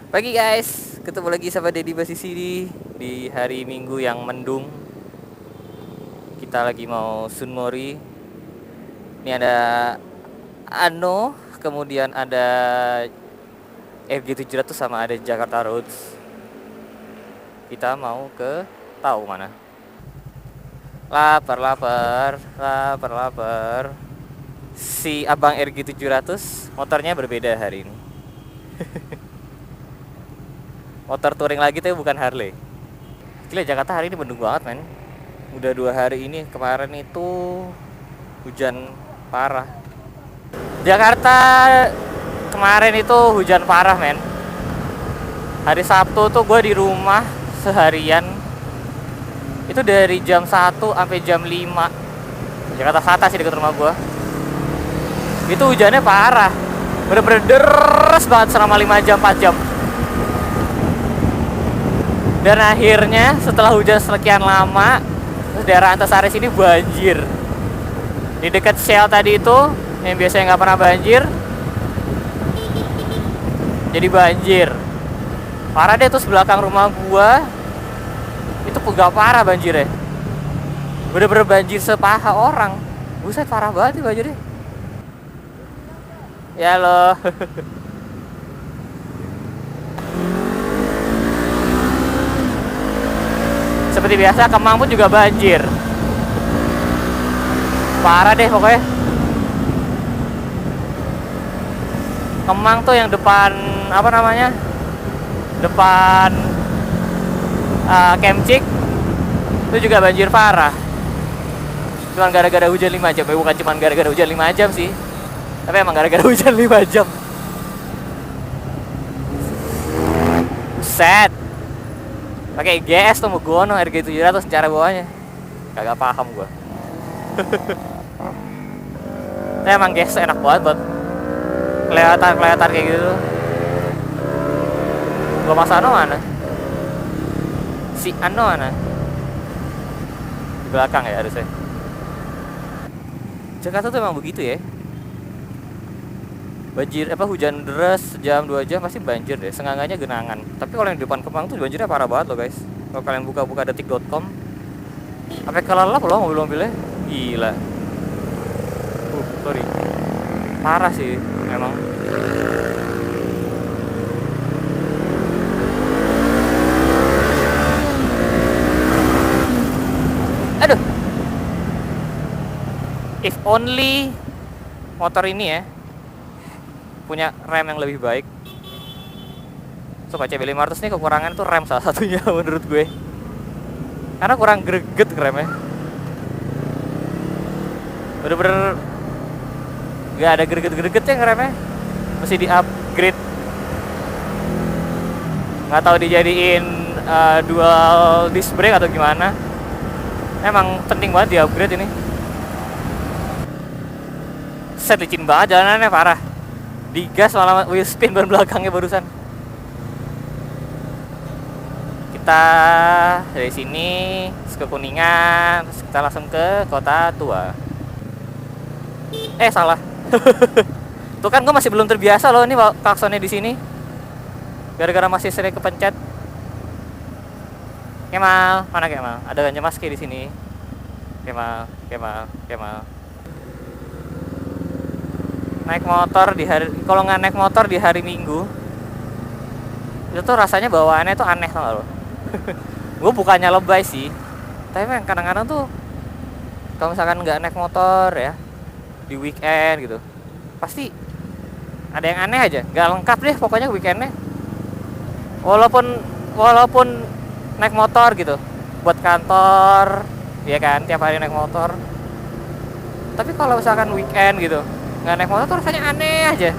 Pagi guys, ketemu lagi sama Deddy Basisi di hari Minggu yang mendung. Kita lagi mau Sunmori. Ini ada Ano, kemudian ada FG700 sama ada Jakarta Roads. Kita mau ke tahu mana? Lapar. Si abang RG700 motornya berbeda hari ini. Motor touring lagi tapi bukan Harley. Gila, Jakarta hari ini mendung banget men. Udah 2 hari ini, kemarin itu hujan parah. Jakarta kemarin itu hujan parah men. Hari Sabtu tuh gue di rumah seharian. Itu dari jam 1 sampai jam 5. Jakarta Selatan sih dekat rumah gue. Itu hujannya parah. Bener-bener deres banget selama 5 jam 4 jam. Dan akhirnya setelah hujan sekian lama, daerah Antasari sini banjir. Di dekat Shell tadi itu yang biasanya nggak pernah banjir, jadi banjir. Parah deh, terus belakang rumah gua itu juga parah banjirnya. Bener-bener banjir sepaha orang. Buset, parah banget nih banjirnya. Ya loh. Seperti biasa Kemang pun juga banjir. Parah deh pokoknya. Kemang tuh yang depan apa namanya? Depan Kemcik itu juga banjir parah. Cuman gara-gara hujan 5 jam. Bukan cuman gara-gara hujan 5 jam sih. Tapi emang gara-gara hujan 5 jam. Set. Pakai GS tuh Mugono RG700 cara bawahnya. Kagak paham gua. Tapi emang GS enak banget buat kelihatan kayak gitu. Gua Mas Ano mana? Si Ano mana? Di belakang ya harusnya. Jakarta tuh emang begitu ya. Banjir hujan deras sejam 2 jam pasti banjir deh, senggangannya genangan. Tapi kalau yang di depan Kemang tuh banjirnya parah banget loh guys. Kalau kalian buka detik.com, sampai kelelap loh mobil-mobilnya. Gila. Sorry. Parah sih memang. Aduh. If only motor ini ya punya rem yang lebih baik. Sobat CB500 nih kekurangan tuh rem salah satunya menurut gue. Karena kurang greget remnya. Bener-bener gak ada greget-gregetnya ngeremnya. Mesti di upgrade. Gak tahu dijadiin dual disc brake atau gimana. Emang penting banget di upgrade ini. Set, licin banget jalanannya, parah. Digas malah wheel spin ban belakangnya barusan. Kita dari sini ke Kuningan, terus kita langsung ke Kota Tua. Salah. Tuh kan gue masih belum terbiasa loh ini klaksonnya di sini. Gara-gara masih sering kepencet. Kemal, mana Kemal? Ada ganja maske di sini. Kemal. Naik motor di hari, kalau nggak naik motor di hari Minggu itu tuh rasanya bawaannya tuh aneh, tau gak lo? Gue bukannya lebay sih, tapi kadang-kadang tuh kalau misalkan nggak naik motor ya di weekend gitu, pasti ada yang aneh aja, nggak lengkap deh pokoknya weekendnya. Walaupun naik motor gitu buat kantor, ya kan, tiap hari naik motor, tapi kalau misalkan weekend gitu nggak naik motor tuh rasanya aneh aja.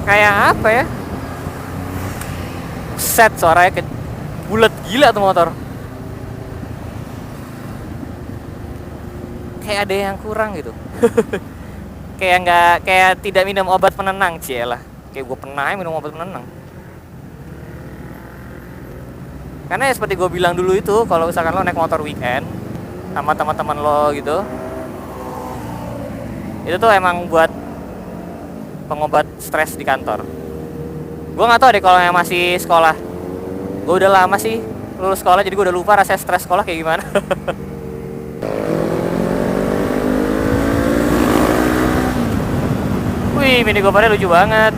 Kayak apa ya? Set, suaranya bulet gila tuh motor. Kayak ada yang kurang gitu. Kayak tidak minum obat penenang, cielah. Kayak gue pernah minum obat penenang. Karena ya seperti gue bilang dulu itu, kalau misalkan lo naik motor weekend sama teman-teman lo gitu, itu tuh emang buat pengobat stres di kantor. Gue nggak tahu deh kalau yang masih sekolah. Gue udah lama sih lulus sekolah, jadi gue udah lupa rasanya stres sekolah kayak gimana. Wih, Mini Coopernya lucu banget.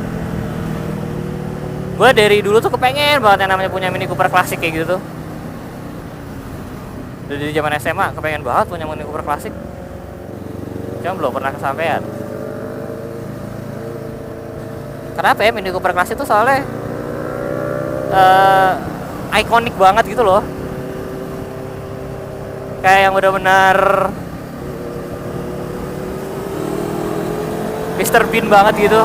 Gue dari dulu tuh kepengen banget yang namanya punya Mini Cooper klasik kayak gitu tuh. Dari zaman SMA kepengen banget punya Mini Cooper klasik. Cuma belum pernah kesampaian. Kenapa ya Mini Cooper klasik tuh soalnya ikonik banget gitu loh. Kayak yang benar-benar Mr. Bean banget gitu.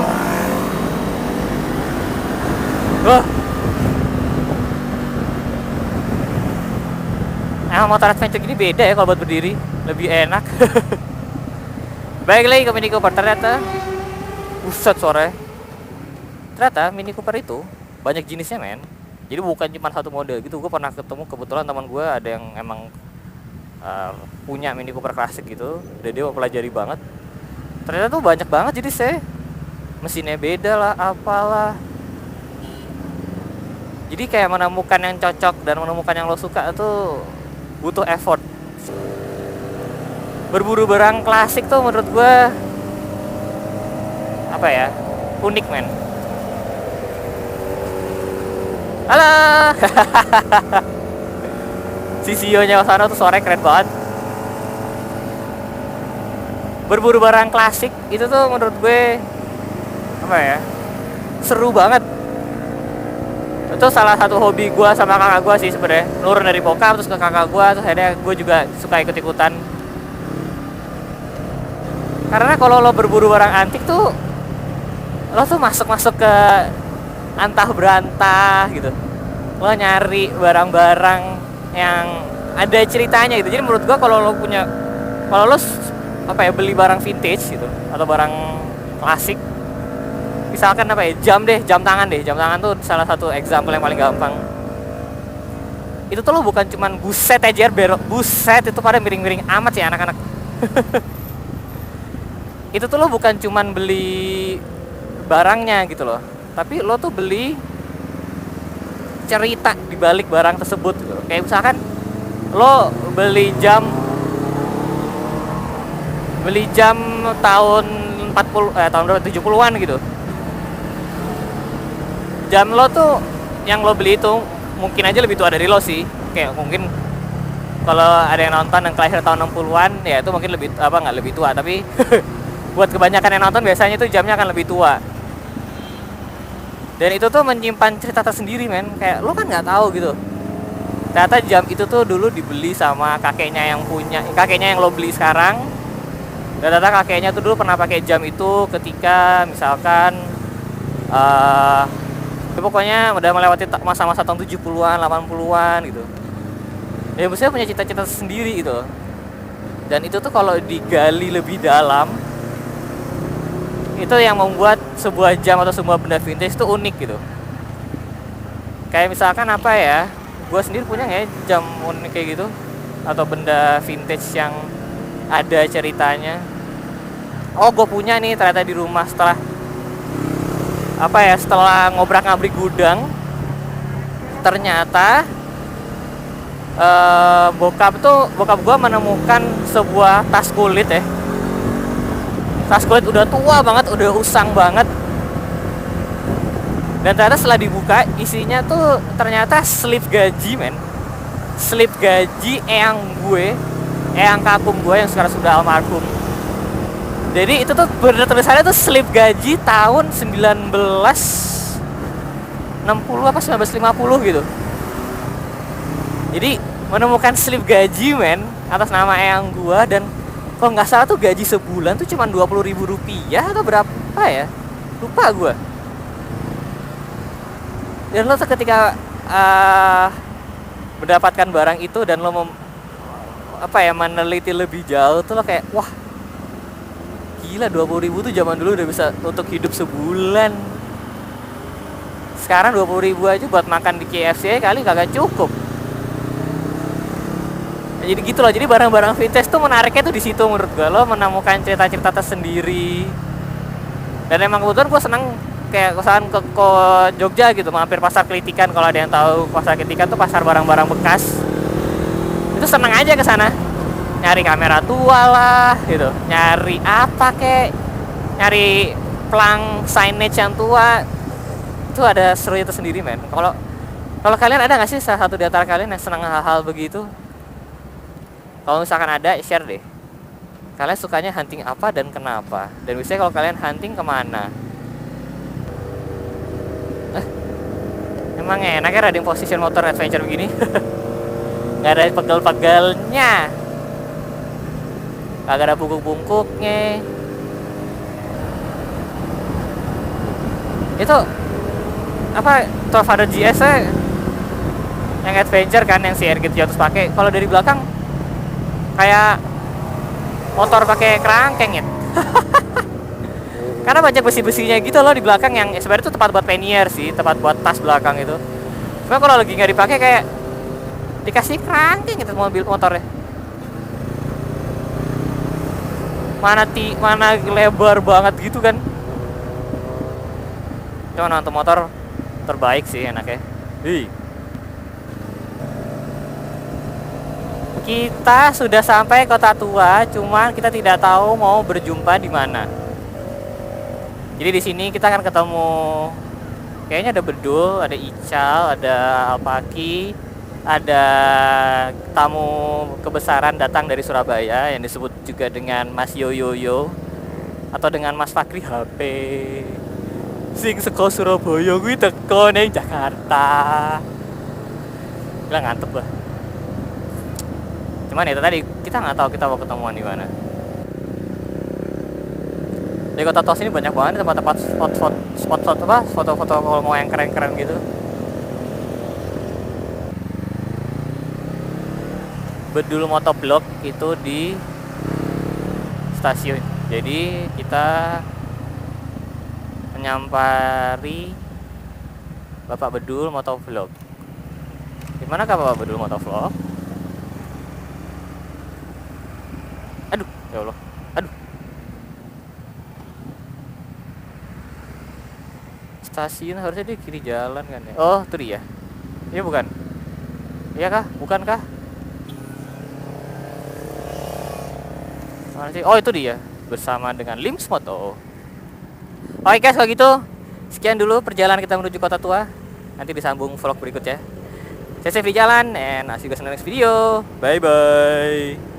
Motor adventure gini beda ya kalau buat berdiri, lebih enak. Baik lagi ke Mini Cooper, ternyata buset sore. Ternyata Mini Cooper itu banyak jenisnya men. Jadi bukan cuma satu model gitu. Gue pernah ketemu kebetulan teman gue ada yang emang punya Mini Cooper klasik gitu. Dan dia mempelajari banget. Ternyata tuh banyak banget jadi saya mesinnya beda lah, apalah. Jadi kayak menemukan yang cocok dan menemukan yang lo suka itu butuh effort. Berburu barang klasik tuh menurut gue apa ya, unik men. Halo. Si CEO-nya sana tuh sore keren banget. Berburu barang klasik itu tuh menurut gue apa ya, seru banget. Itu salah satu hobi gue sama kakak gue sih sebenarnya. Nurun dari bokap terus ke kakak gue, terus akhirnya gue juga suka ikut-ikutan. Karena kalau lo berburu barang antik tuh lo tuh masuk-masuk ke antah berantah gitu. Lo nyari barang-barang yang ada ceritanya gitu. Jadi menurut gue kalau lo apa ya, beli barang vintage gitu atau barang klasik, misalkan apa ya, jam tangan tuh salah satu example yang paling gampang. Itu tuh lo bukan cuman buset aja buset itu pada miring-miring amat sih anak-anak. Itu tuh lo bukan cuman beli barangnya gitu loh, tapi lo tuh beli cerita di balik barang tersebut gitu. Kayak misalkan lo beli jam tahun 70-an gitu. Jam lo tuh yang lo beli itu mungkin aja lebih tua dari lo sih. Kayak mungkin kalau ada yang nonton yang kelahir tahun 60-an ya itu mungkin lebih nggak lebih tua, tapi buat kebanyakan yang nonton biasanya itu jamnya akan lebih tua. Dan itu tuh menyimpan cerita tersendiri men. Kayak lo kan nggak tahu gitu, ternyata jam itu tuh dulu dibeli sama kakeknya yang lo beli sekarang. Dan ternyata kakeknya tuh dulu pernah pakai jam itu ketika misalkan pokoknya udah melewati masa-masa tahun 70-an, 80-an gitu. Ya maksudnya punya cita-cita sendiri gitu. Dan itu tuh kalau digali lebih dalam, itu yang membuat sebuah jam atau sebuah benda vintage itu unik gitu. Kayak misalkan apa ya, gue sendiri punya nggak ya jam unik kayak gitu atau benda vintage yang ada ceritanya. Oh, gue punya nih ternyata di rumah setelah ngobrak-ngabrik gudang. Ternyata bokap gue menemukan sebuah tas kulit ya. Tas kulit udah tua banget, udah usang banget. Dan ternyata setelah dibuka isinya tuh ternyata slip gaji men. Slip gaji eyang kakung gue yang sekarang sudah almarhum. Jadi itu tuh bener tulisannya tuh slip gaji tahun 1960 apa 1950 gitu. Jadi menemukan slip gaji men atas nama eyang gue, dan kalau nggak salah tuh gaji sebulan tuh cuma 20.000 rupiah atau berapa ya, lupa gue. Dan lo tuh ketika mendapatkan barang itu dan lo meneliti lebih jauh tuh lo kayak wah gila, 20.000 tuh zaman dulu udah bisa untuk hidup sebulan. Sekarang 20.000 aja buat makan di KFC kali kagak cukup. Jadi gitu loh. Jadi barang-barang vintage tuh menariknya tuh di situ menurut gue. Lo menemukan cerita-cerita tersendiri. Dan emang kebetulan gue senang kayak kosan ke Jogja gitu, mampir pasar Kelitikan. Kalau ada yang tahu pasar Kelitikan tuh pasar barang-barang bekas. Itu seneng aja ke sana. Nyari kamera tua lah gitu. Nyari apa kek? Nyari pelang signage yang tua. Itu ada seru itu sendiri, men. Kalau kalian ada nggak sih salah satu di antara kalian yang senang hal-hal begitu? Kalau misalkan ada, share deh. Kalian sukanya hunting apa dan kenapa? Dan biasanya kalau kalian hunting kemana? Emang enak ya riding position motor adventure begini? Nggak ada pegel-pegelnya, nggak ada bungkuk-bungkuknya. Itu apa? 1200 GS yang adventure kan, yang si RG 700 pakai. Kalau dari belakang kayak motor pakai kerangkeng ya. Karena banyak besi-besinya gitu loh di belakang, yang sebenarnya itu tempat buat pannier sih, tempat buat tas belakang itu. Cuma kalau lagi nggak dipakai kayak dikasih kerangkeng gitu motornya. Mana lebar banget gitu kan. Cuma untuk motor terbaik sih enaknya. Kita sudah sampai Kota Tua, cuman kita tidak tahu mau berjumpa di mana. Jadi di sini kita akan ketemu, kayaknya ada Bedul, ada Ical, ada Alpaki, ada tamu kebesaran datang dari Surabaya yang disebut juga dengan Mas Yoyoyo atau dengan Mas Fakri HP. Sing seko Surabaya kuwi teko ning Jakarta. Gila ngantuk bah. Cuman itu tadi kita nggak tahu kita mau ketemuan di mana. Di Kota Tua ini banyak banget tempat-tempat spot apa, foto-foto kalau mau yang keren-keren gitu. Bedul Motovlog itu di stasiun. Jadi kita menyampari Bapak Bedul Motovlog. Di manakah Bapak Bedul Motovlog? Aduh, ya Allah. Aduh. Stasiun harusnya di kiri jalan kan ya? Oh, itu dia. Iya bukan? Iya kah? Bukan kah? Mana sih? Oh, itu dia. Bersama dengan Lims Moto. Oke guys, kalau gitu sekian dulu perjalanan kita menuju Kota Tua. Nanti disambung vlog berikutnya. Saya Sevi jalan, and I'll see you guys in the next video. Bye bye.